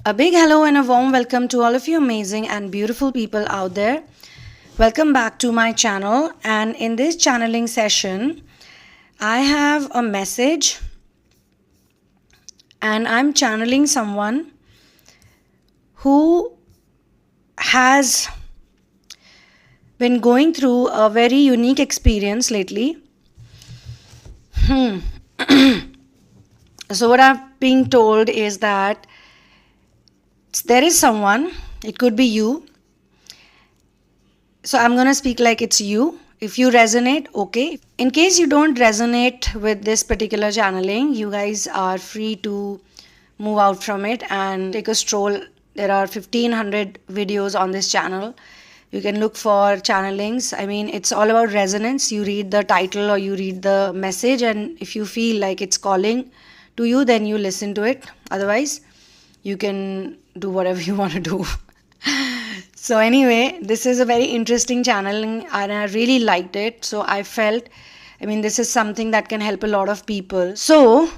A big hello and a warm welcome to all of you amazing and beautiful people out there. Welcome back to my channel, and in this channeling session I have a message and I'm channeling someone who has been going through a very unique experience lately. So what I'm being told is that there is someone, it could be you. So I'm going to speak like it's you. If you resonate, okay. In case you don't resonate with this particular channeling, you guys are free to move out from it and take a stroll. There are 1500 videos on this channel. You can look for channelings. I mean, it's all about resonance. You read the title or you read the message, and if you feel like it's calling to you, then you listen to it. Otherwise, you can do whatever you want to do. So anyway, this is a very interesting channeling and I really liked it. So I felt, this is something that can help a lot of people. So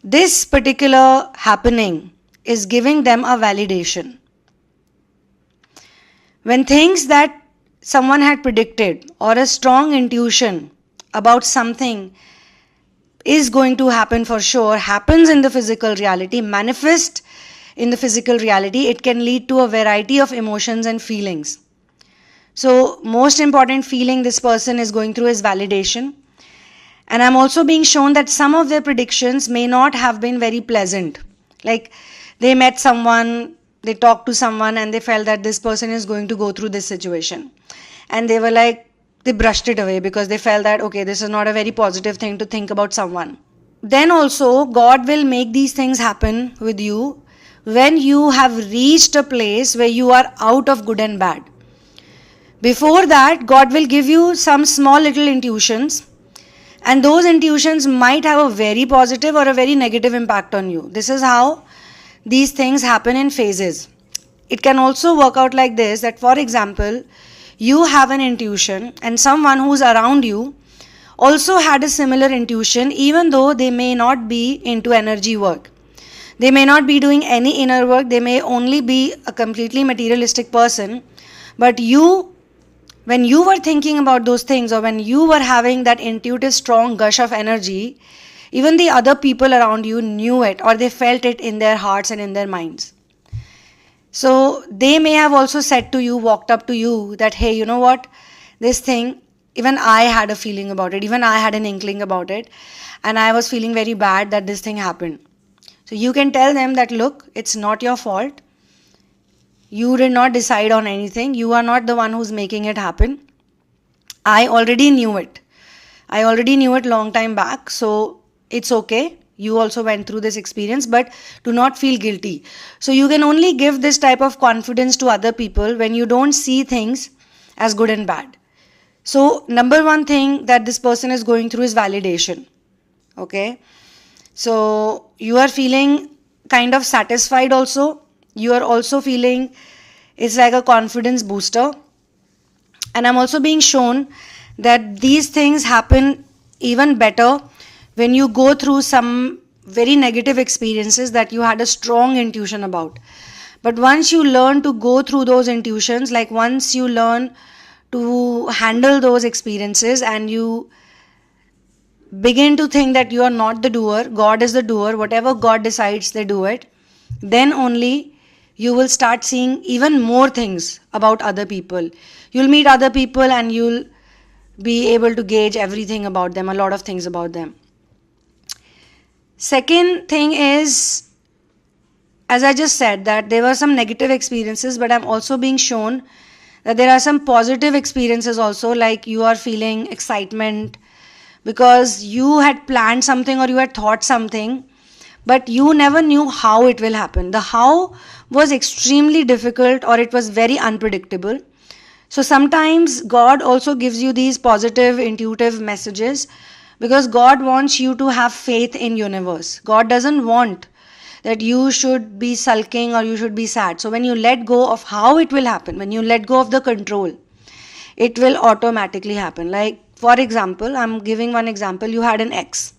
this particular happening is giving them a validation. When things that someone had predicted or a strong intuition about something is going to happen for sure, happens in the physical reality, manifest in the physical reality, it can lead to a variety of emotions and feelings. So most important feeling this person is going through is validation. And I'm also being shown that some of their predictions may not have been very pleasant. Like they met someone, they talked to someone and they felt that this person is going to go through this situation. And they were like, they brushed it away because they felt that, okay, this is not a very positive thing to think about someone. Then also, God will make these things happen with you when you have reached a place where you are out of good and bad. Before that, God will give you some small little intuitions, and those intuitions might have a very positive or a very negative impact on you. This is how these things happen in phases. It can also work out like this, that for example, you have an intuition and someone who's around you also had a similar intuition, even though they may not be into energy work. They may not be doing any inner work. They may only be a completely materialistic person. But you, when you were thinking about those things, or when you were having that intuitive strong gush of energy, even the other people around you knew it, or they felt it in their hearts and in their minds. So they may have also said to you, walked up to you that, hey, you know what, this thing, even I had a feeling about it, even I had an inkling about it, and I was feeling very bad that this thing happened. So you can tell them that, look, it's not your fault. You did not decide on anything. You are not the one who's making it happen. I already knew it. I already knew it long time back. So it's okay. You also went through this experience, but do not feel guilty. So you can only give this type of confidence to other people when you don't see things as good and bad. So number one thing that this person is going through is validation. Okay. So you are feeling kind of satisfied also. You are also feeling it's like a confidence booster. And I'm also being shown that these things happen even better when you go through some very negative experiences that you had a strong intuition about. But once you learn to go through those intuitions, like once you learn to handle those experiences and you begin to think that you are not the doer, God is the doer, whatever God decides, they do it, then only you will start seeing even more things about other people. You'll meet other people and you'll be able to gauge everything about them, a lot of things about them. Second thing is, as I just said, that there were some negative experiences, but I'm also being shown that there are some positive experiences also, like you are feeling excitement because you had planned something or you had thought something, but you never knew how it will happen. The how was extremely difficult, or it was very unpredictable. So sometimes God also gives you these positive, intuitive messages because God wants you to have faith in universe. God doesn't want that you should be sulking or you should be sad. So when you let go of how it will happen, when you let go of the control, it will automatically happen. Like, for example, I'm giving one example. You had an ex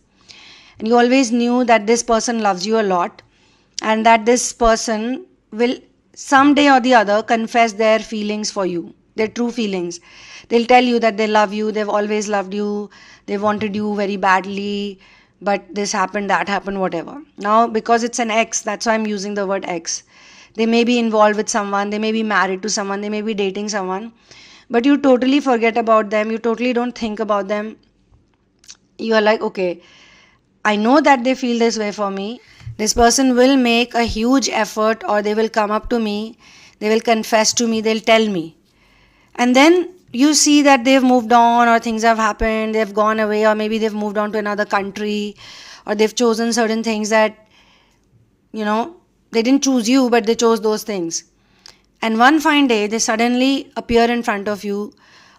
and you always knew that this person loves you a lot, and that this person will someday or the other confess their feelings for you, their true feelings. They'll tell you that they love you, they've always loved you, they wanted you very badly, but this happened, that happened, whatever. Now, because it's an ex, that's why I'm using the word ex. They may be involved with someone, they may be married to someone, they may be dating someone, but you totally forget about them, you totally don't think about them. You are like, okay, I know that they feel this way for me. This person will make a huge effort, or they will come up to me, they will confess to me, they'll tell me. And then you see that they've moved on, or things have happened, they've gone away, or maybe they've moved on to another country, or they've chosen certain things that, they didn't choose you, but they chose those things. And one fine day, they suddenly appear in front of you,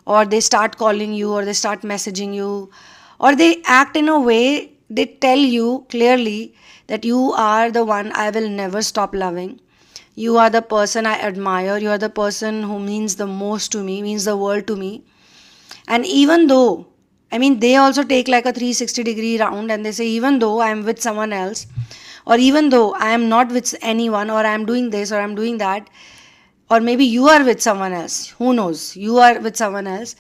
or they start calling you, or they start messaging you, or they act in a way, they tell you clearly that you are the one I will never stop loving. You are the person I admire. You are the person who means the most to me, means the world to me. And even though, they also take like a 360-degree round and they say, even though I am with someone else, or even though I am not with anyone, or I am doing this, or I am doing that, or maybe you are with someone else, who knows, you are with someone else,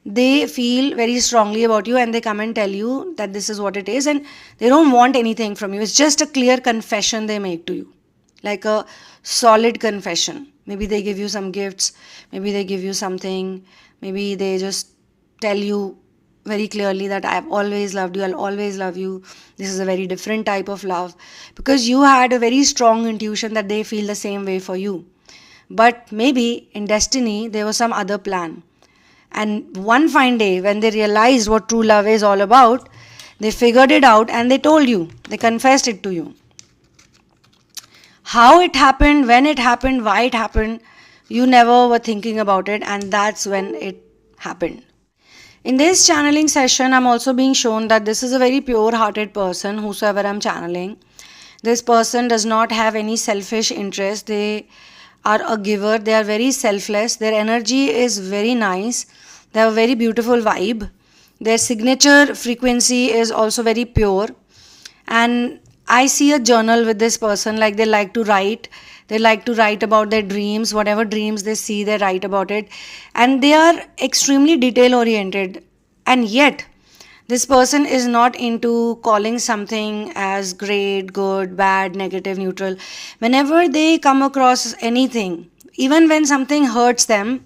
they feel very strongly about you and they come and tell you that this is what it is, and they don't want anything from you. It's just a clear confession they make to you, like a solid confession. Maybe they give you some gifts, maybe they give you something, maybe they just tell you very clearly that I have always loved you, I'll always love you. This is a very different type of love, because you had a very strong intuition that they feel the same way for you. But maybe in destiny there was some other plan. And one fine day, when they realized what true love is all about, they figured it out and they told you, they confessed it to you. How it happened, when it happened, why it happened, you never were thinking about it, and that's when it happened. In this channeling session, I'm also being shown that this is a very pure-hearted person, whosoever I'm channeling. This person does not have any selfish interest. They are a giver. They are very selfless. Their energy is very nice. They have a very beautiful vibe. Their signature frequency is also very pure. And I see a journal with this person, like they like to write. They like to write about their dreams. Whatever dreams they see, they write about it. And they are extremely detail oriented. And yet, this person is not into calling something as great, good, bad, negative, neutral. Whenever they come across anything, even when something hurts them,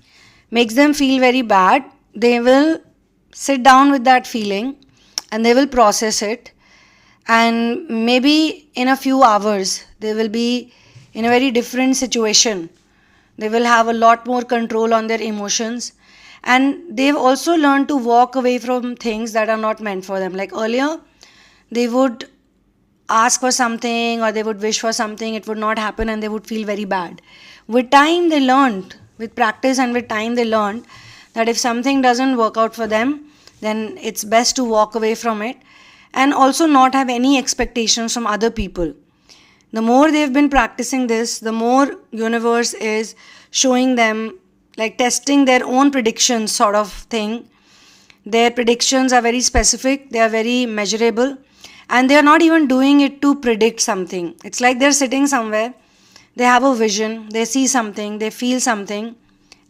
makes them feel very bad, they will sit down with that feeling and they will process it. And maybe in a few hours, they will be in a very different situation. They will have a lot more control on their emotions. And they've also learned to walk away from things that are not meant for them. Like earlier, they would ask for something or they would wish for something, it would not happen and they would feel very bad. With time, they learned, with practice and with time, they learned that if something doesn't work out for them, then it's best to walk away from it and also not have any expectations from other people. The more they've been practicing this, the more universe is showing them, like testing their own predictions sort of thing. Their predictions are very specific, they are very measurable, and they are not even doing it to predict something. It's like they're sitting somewhere, they have a vision, they see something, they feel something,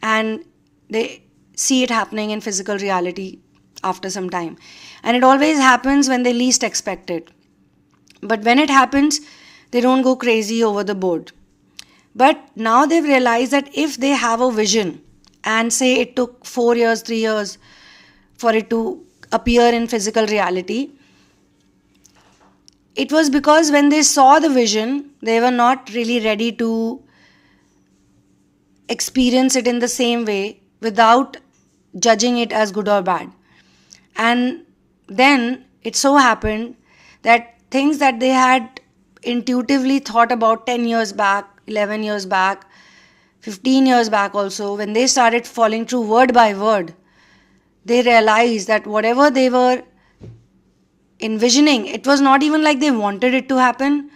and they see it happening in physical reality after some time. And it always happens when they least expect it. But when it happens, they don't go crazy over the board. But now they've realized that if they have a vision and say it took 4 years, 3 years for it to appear in physical reality, it was because when they saw the vision, they were not really ready to experience it in the same way without judging it as good or bad. And then it so happened that things that they had intuitively thought about 10 years back, 11 years back, 15 years back also, when they started falling through word by word, they realized that whatever they were envisioning, it was not even like they wanted it to happen.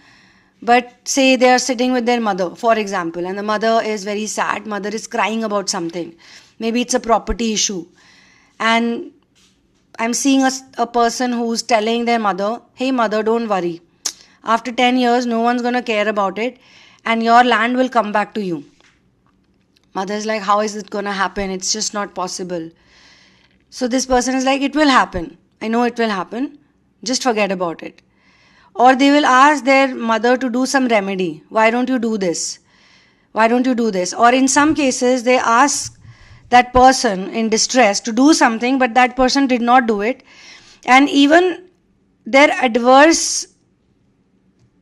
But say they are sitting with their mother, for example, and the mother is very sad, mother is crying about something. Maybe it's a property issue. And I'm seeing a person who's telling their mother, hey mother, don't worry. After 10 years, no one's going to care about it and your land will come back to you. Mother's like, how is it going to happen? It's just not possible. So this person is like, it will happen. I know it will happen. Just forget about it. Or they will ask their mother to do some remedy. Why don't you do this? Why don't you do this? Or in some cases, they ask that person in distress to do something, but that person did not do it. And even their adverse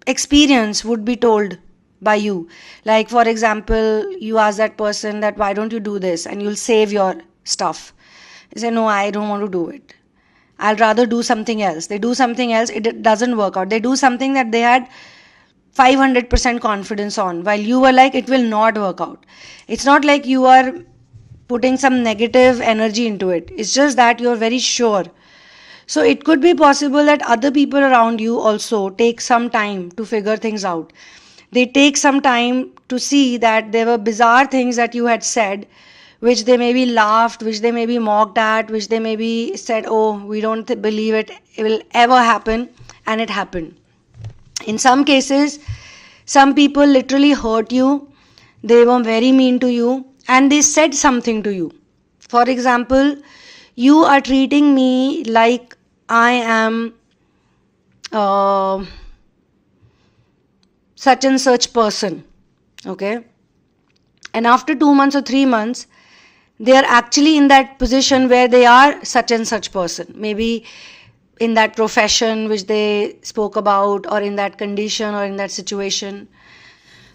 experience would be told by you. Like, for example, you ask that person that why don't you do this, and you'll save your stuff. They say, no, I don't want to do it. I'll rather do something else. They do something else, it doesn't work out. They do something that they had 500% confidence on, while you were like, it will not work out. It's not like you are putting some negative energy into it. It's just that you're very sure. So it could be possible that other people around you also take some time to figure things out. They take some time to see that there were bizarre things that you had said, which they maybe laughed, which they maybe mocked at, which they maybe said, oh, we don't believe it will ever happen, and it happened. In some cases, some people literally hurt you, they were very mean to you, and they said something to you. For example, you are treating me like I am such and such person, okay? And after 2 months or 3 months, they are actually in that position where they are such and such person. Maybe in that profession which they spoke about, or in that condition, or in that situation.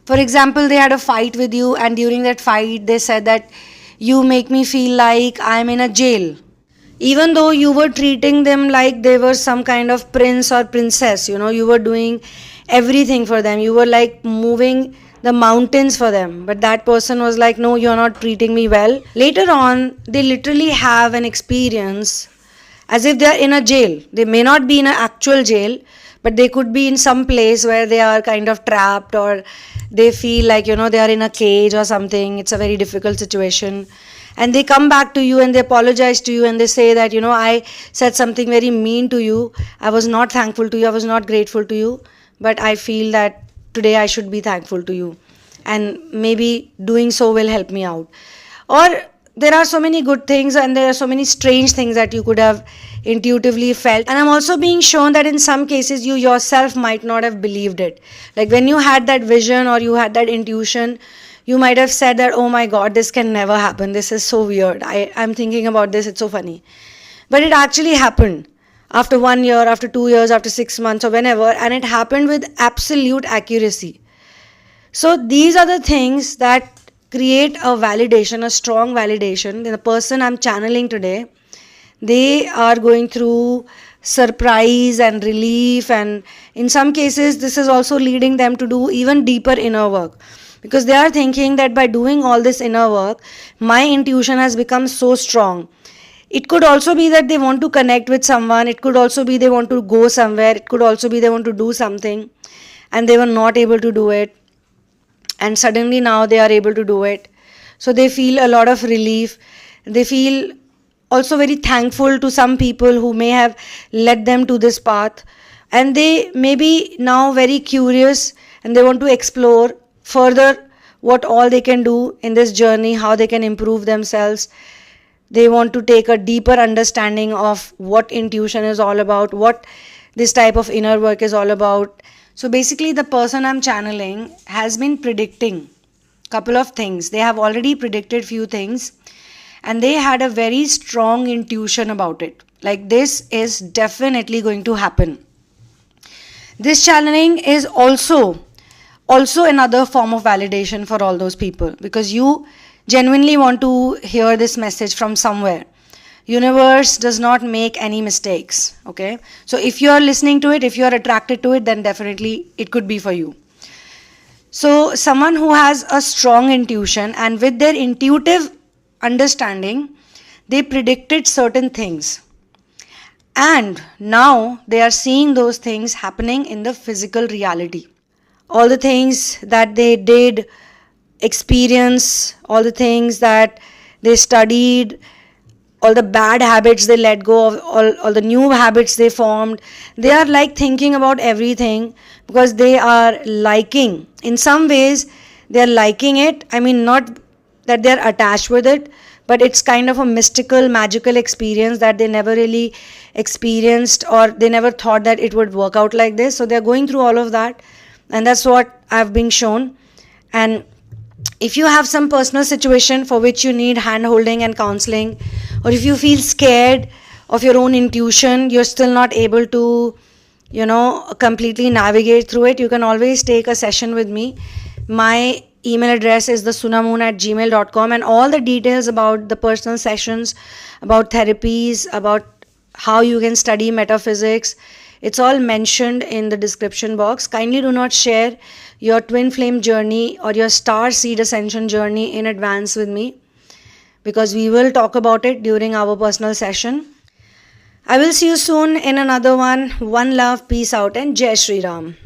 For example, they had a fight with you, and during that fight they said that you make me feel like I'm in a jail. Even though you were treating them like they were some kind of prince or princess, you were doing everything for them. You were like moving the mountains for them. But that person was like, no, you're not treating me well. Later on, they literally have an experience as if they're in a jail. They may not be in an actual jail, but they could be in some place where they are kind of trapped, or they feel like, they are in a cage or something. It's a very difficult situation. And they come back to you and they apologize to you and they say that, I said something very mean to you. I was not thankful to you. I was not grateful to you. But I feel that today I should be thankful to you. And maybe doing so will help me out. Or there are so many good things and there are so many strange things that you could have intuitively felt. And I'm also being shown that in some cases you yourself might not have believed it. Like when you had that vision or you had that intuition, you might have said that, oh my God, this can never happen. This is so weird. I'm thinking about this. It's so funny. But it actually happened after 1 year, after 2 years, after 6 months or whenever. And it happened with absolute accuracy. So these are the things that create a validation, a strong validation. The person I'm channeling today, they are going through surprise and relief. And in some cases, this is also leading them to do even deeper inner work. Because they are thinking that by doing all this inner work, my intuition has become so strong. It could also be that they want to connect with someone. It could also be they want to go somewhere. It could also be they want to do something and they were not able to do it. And suddenly now they are able to do it. So they feel a lot of relief. They feel also very thankful to some people who may have led them to this path. And they may be now very curious and they want to explore further what all they can do in this journey, how they can improve themselves. They want to take a deeper understanding of what intuition is all about, what this type of inner work is all about. So basically the person I'm channeling has been predicting a couple of things. They have already predicted few things and they had a very strong intuition about it. Like this is definitely going to happen. This channeling is also another form of validation for all those people, because you genuinely want to hear this message from somewhere. Universe does not make any mistakes, okay? So if you are listening to it, if you are attracted to it, then definitely it could be for you. So someone who has a strong intuition and with their intuitive understanding, they predicted certain things. And now they are seeing those things happening in the physical reality. All the things that they did experience, all the things that they studied, all the bad habits they let go of, all the new habits they formed. They are like thinking about everything because they are liking. In some ways, they are liking it. I mean, not that they are attached with it, but it's kind of a mystical, magical experience that they never really experienced, or they never thought that it would work out like this. So they're going through all of that, and that's what I've been shown. And if you have some personal situation for which you need hand holding and counseling, or if you feel scared of your own intuition, you're still not able to, completely navigate through it, you can always take a session with me. My email address is thesunamoon@gmail.com, and all the details about the personal sessions, about therapies, about how you can study metaphysics, it's all mentioned in the description box. Kindly do not share your twin flame journey or your star seed ascension journey in advance with me, because we will talk about it during our personal session. I will see you soon in another one. One love, peace out, and Jai Shri Ram.